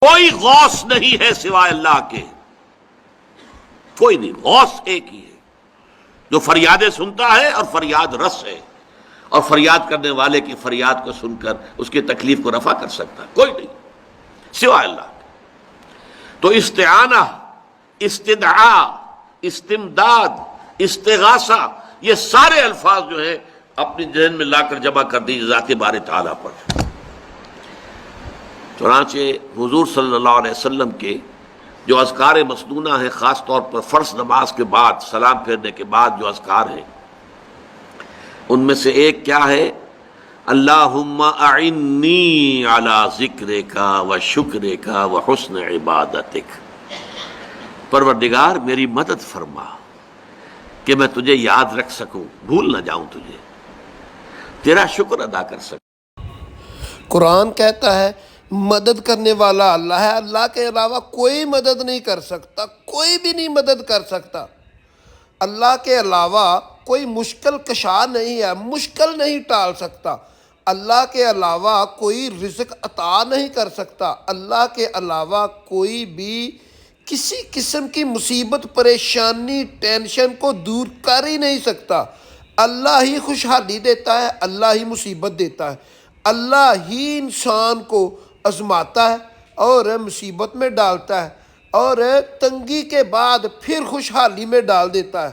کوئی غوث نہیں ہے سوائے اللہ کے، کوئی نہیں، غوث ایک ہی ہے جو فریادیں سنتا ہے اور فریاد رس ہے، اور فریاد کرنے والے کی فریاد کو سن کر اس کی تکلیف کو رفع کر سکتا ہے، کوئی نہیں سوائے اللہ کے۔ تو استعانہ، استدعاء، استمداد، استغاثہ، یہ سارے الفاظ جو ہیں اپنی ذہن میں لا کر جمع کر دیجیے ذات بارِ تعالیٰ پر۔ چنانچہ حضور صلی اللہ علیہ وسلم کے جو اذکار مسنونہ ہیں، خاص طور پر فرض نماز کے بعد، سلام پھیرنے کے بعد جو اذکار ہیں، ان میں سے ایک کیا ہے؟ اللہم اعنی علی ذکرک و شکرک و حسن عبادتک، پروردگار میری مدد فرما کہ میں تجھے یاد رکھ سکوں، بھول نہ جاؤں تجھے، تیرا شکر ادا کر سکوں۔ قرآن کہتا ہے مدد کرنے والا اللہ ہے، اللہ کے علاوہ کوئی مدد نہیں کر سکتا، کوئی بھی نہیں مدد کر سکتا۔ اللہ کے علاوہ کوئی مشکل کشا نہیں ہے، مشکل نہیں ٹال سکتا۔ اللہ کے علاوہ کوئی رزق عطا نہیں کر سکتا۔ اللہ کے علاوہ کوئی بھی کسی قسم کی مصیبت، پریشانی، ٹینشن کو دور کر ہی نہیں سکتا۔ اللہ ہی خوشحالی دیتا ہے، اللہ ہی مصیبت دیتا ہے، اللہ ہی انسان کو آزماتا ہے اور مصیبت میں ڈالتا ہے اور تنگی کے بعد پھر خوشحالی میں ڈال دیتا ہے۔